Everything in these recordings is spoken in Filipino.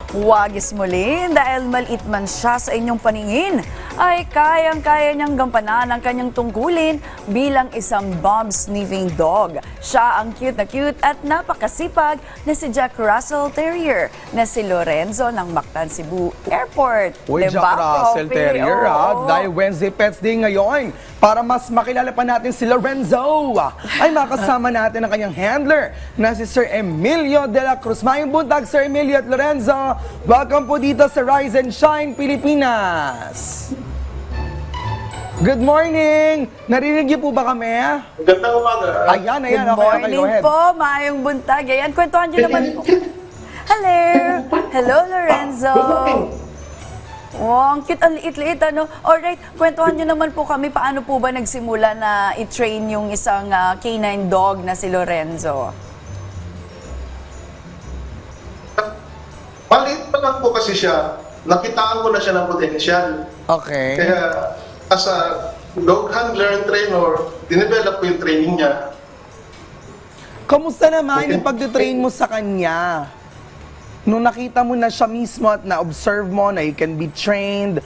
Huwag ismulin dahil maliit man siya sa inyong paningin, ay kayang-kaya niyang gampanan ang kanyang tungkulin bilang isang bomb-sniffing dog. Siya ang cute na cute at napakasipag na si Jack Russell Terrier na si Lorenzo ng Mactan, Cebu Airport. Uy, Diba, Jack Russell Profe? Terrier, Oo. dahil Wednesday Pets Day ngayon. Para mas makilala pa natin si Lorenzo, ay makasama natin ang kanyang handler na si Sir Emilio de la Cruz. Mayong buntag, Sir Emilio at Lorenzo. Welcome po dito sa Rise and Shine, Pilipinas. Good morning! Narinig niyo po ba kami? Gandang umaga. Ayan, Good okay, morning go ahead. po, maayong buntag. Ayan, kwentuhan niyo naman po. Hello! Hello, Lorenzo! Good morning. Oh, ang cute, ang liit-liit, ano? Alright, kwentuhan niyo naman po kami, paano po ba nagsimula na i-train yung isang canine dog na si Lorenzo? Maliit pa lang po kasi siya. Nakitaan ko na siya ng potential. Okay. Kaya as a dog handler and trainer, dinevelop ko yung training niya. Kamusta naman yung pagtitrain mo sa kanya? Nung nakita mo na siya mismo at na-observe mo na he can be trained,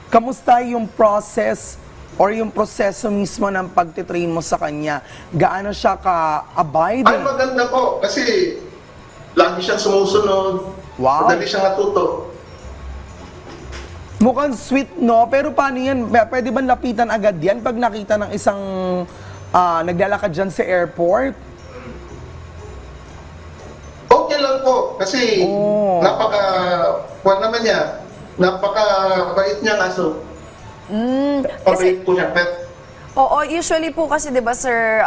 kamusta yung process or yung proseso mismo ng pagtitrain mo sa kanya? Gaano siya Ay, ka-abiding? maganda po kasi lagi siyang sumusunod. Wow. Madali siyang natuto. Mukhang sweet, no? Pero paano yan? Pwede ba lapitan agad yan pag nakita ng isang naglalakad dyan sa airport? Okay lang po kasi napaka-kuwan naman niya. Napaka-bait niya aso. Kasi, Pabait po niya. Pet. oo, usually po kasi, di ba, Sir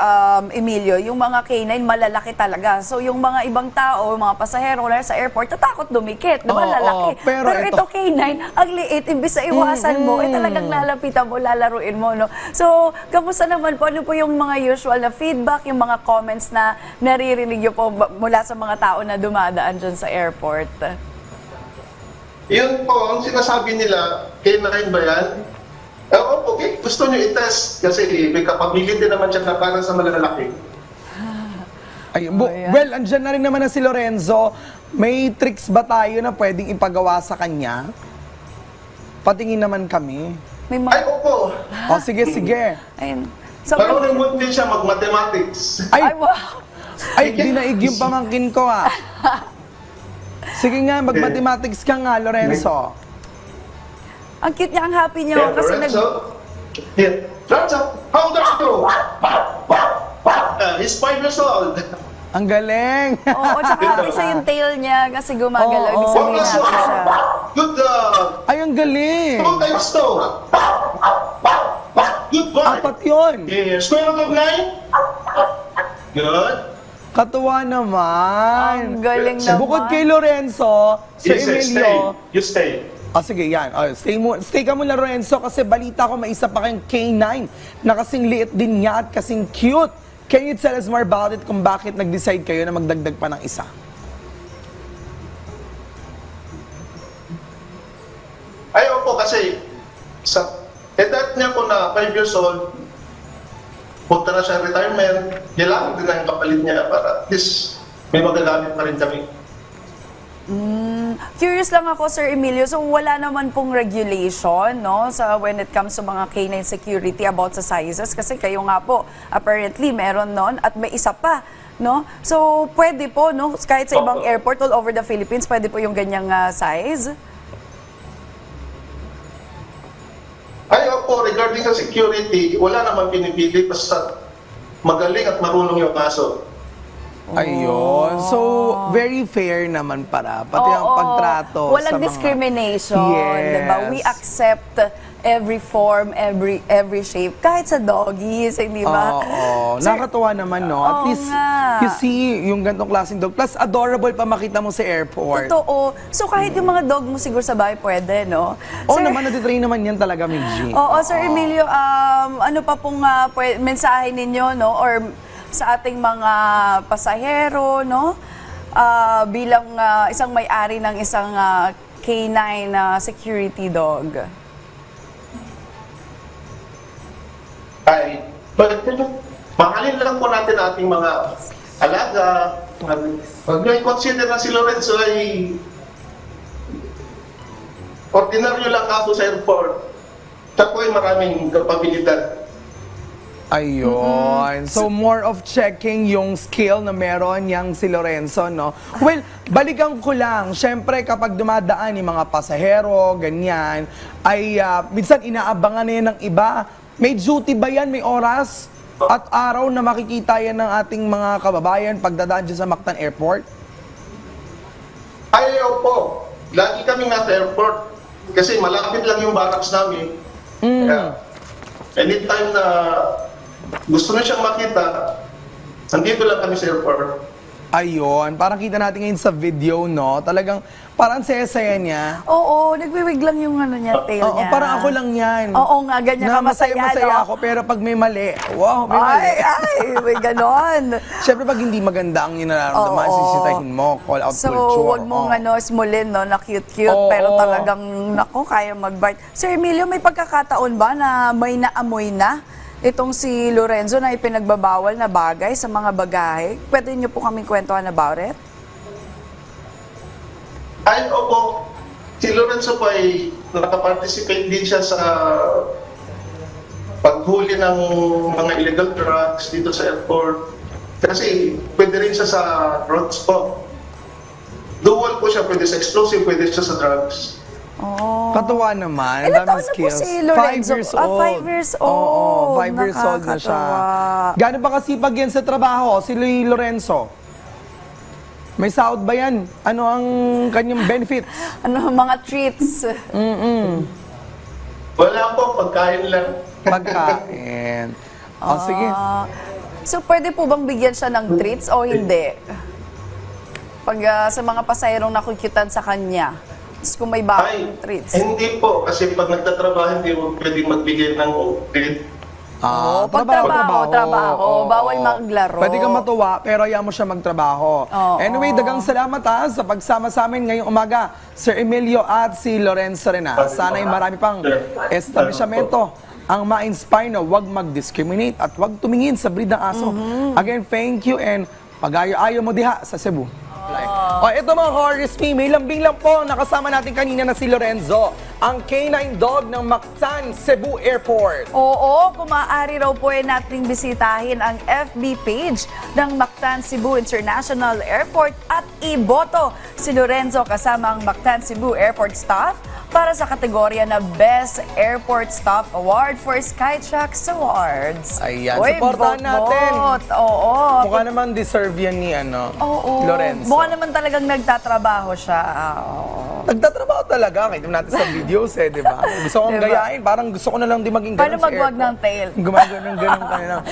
Emilio, yung mga canine malalaki talaga. So, yung mga ibang tao, yung mga pasahero na sa airport, tatakot dumikit, di ba, Oo, lalaki. pero ito canine, ang liit, imbis na iwasan mo, talagang lalapitan mo, lalaruin mo, no? So, kamusta naman po? Ano po yung mga usual na feedback, yung mga comments na naririnig niyo po mula sa mga tao na dumadaan dyan sa airport? Yun po, ang sinasabi nila, canine ba yan? Okay, gusto nyo i-test kasi may capability naman siya na para sa malalaki. Well, andyan na rin naman na si Lorenzo. May tricks ba tayo na pwedeng ipagawa sa kanya? Patingin naman kami. May Ay, mga... opo. O, sige, sige. Ayun. So, Marunong din siya mag-mathematics. Ay, wow! ay, dinaig yung pamangkin ko, ah. Sige nga, mag-mathematics ka nga, Lorenzo. Ang cute niya, ang happy niya. Yeah, kasi Lorenzo. Yeah. Lorenzo, how old are you? He's 5 years old. Ang galing. Oo, tsaka happy siya yung tail niya kasi gumagalaw. Ibig Oo. sabihin happy siya. Good dog. Ay, ang galing. 2 times 2. Good boy. Apat yun. Yeah. Square root of 9. Good. Katuwa naman. Ang galing naman. Bukod kay Lorenzo, Sir You say Emilio. stay. You stay. Sige, yan. Stay ka muna, Lorenzo, kasi balita ko may isa pa kayong K9 na kasing liit din niya at kasing cute. Can you tell us more about it kung bakit nag-decide kayo na magdagdag pa ng isa? Ay, opo, kasi sa edad niya po na 5 years old, punta na siya retirement, kailangan din ang kapalit niya para at least may magagamit na rin kami. Curious lang ako, Sir Emilio, so wala naman pong regulation, no, sa when it comes to mga canine security about sa sizes, kasi kayo nga po, apparently, meron nun, at may isa pa, no? So, pwede po, no, kahit sa ibang airport all over the Philippines, pwede po yung ganyang size? Ay, opo, regarding sa security, wala naman pinipili basta magaling at marunong yung aso. Ayun. So, very fair naman para. Pati ang Oo. pagtrato Walang sa mga... discrimination, Yes. diba? We accept every form, every shape, kahit sa doggies, hindi ba? Oo. Nakakatuwa naman, no? At Oo least, nga. you see, yung gantong klaseng dog. Plus, adorable pa makita mo sa airport. Totoo. So kahit yung mga dog mo siguro sa bahay pwede, no? Oo Sir- naman, natitrain naman yan talaga, Midji. Oo, Sir Emilio, ano pa pong mensahe ninyo, no? Or sa ating mga pasahero, no? Bilang isang may-ari ng isang canine security dog. Ay, mahalin lang po natin ating mga alaga. Pag may consider na si Lorenzo ay ordinaryo lang ako sa airport. Siya po ay maraming kapabilidad. Ayun. So, more of checking yung skill na meron yang si Lorenzo, no? Well, balikan ko lang. Siyempre, kapag dumadaan yung mga pasahero, ganyan, ay minsan inaabangan na yan ng iba. May duty ba yan? May oras at araw na makikita yan ng ating mga kababayan pagdadaan dyan sa Mactan Airport? Ay, opo. Lagi kami nasa airport. Kasi malapit lang yung barracks namin. Kaya, anytime na gusto na siyang makita, nandito lang kami sa airport. Ayun. Parang kita natin ngayon sa video, no? Talagang parang saya-saya niya. Oo, nagwiwig lang yung tail Oo, niya. parang ako lang yan. Oo nga, ganyan ka masaya, masaya no? ako, pero pag may mali, wow, may mali. May ganon. Siyempre, pag hindi maganda ang nararamdaman, Oo. sisitahin mo, call out So, culture. wag mong Oo. smulin, no, na cute-cute, Oo. pero talagang, nako, kaya mag-bite. Sir Emilio, may pagkakataon ba na may naamoy na itong si Lorenzo na ipinagbabawal na bagay sa mga bagahe? Pwede niyo po kaming kwentuhan about it? Ay, opo. Si Lorenzo po ay nakaparticipate din siya sa paghuli ng mga illegal drugs dito sa airport. Kasi pwede rin siya sa drugs po. Dual po siya, pwede sa explosive, pwede siya sa drugs. Oh. Katuwa naman. Ilan Ang taon daming na po skills. si Lorenzo? 5 years old. 5 years old. Oo, 5 years old na siya. Nakakatawa. Gano'n ba kasipag yan sa trabaho, si Lorenzo? May sahod ba yan? Ano ang kanyang benefits? Ano, mga treats. Wala po, pagkain lang. Pagkain. O, sige. So, pwede po bang bigyan siya ng treats o hindi? Pag sa mga pasahirong nakukyutan sa kanya, kung may Ay, bagong treats. hindi po. Kasi pag nagtatrabaho, hindi mo pwede magbigay ng treat. Trabaho. Bawal maglaro. Pwede kang matuwa, pero ayaw mo siya magtrabaho. Oo. Anyway, dagang salamat sa pagsama sa amin ngayong umaga, Sir Emilio at si Lorenzo rin. Sana'y marami pang establishmento ang ma-inspire na huwag mag-discriminate at huwag tumingin sa breed ng aso. Again, thank you and pag-ayo-ayo mo diha sa Cebu. O, ito mga ka-RSP, may lambing lang po. Nakasama natin kanina na si Lorenzo, ang canine dog ng Mactan, Cebu Airport. Oo, kung maaari raw po nating bisitahin ang FB page ng Mactan Cebu International Airport at iboto si Lorenzo kasama ang Mactan Cebu Airport staff para sa kategorya na Best Airport Staff Award for Skytrax Awards. Ayan, Uy, supportahan natin. Oo. Mukha naman deserve yan ni Oo. Lorenzo. Mukha naman talagang nagtatrabaho siya. Oo. Nagtatrabaho talaga. Kita natin sa videos di ba? Gusto kong Diba? gayahin. Parang gusto ko na lang di maging Paano ganun sa magwag airport. ng tail? Gumagano ng ganun kanina.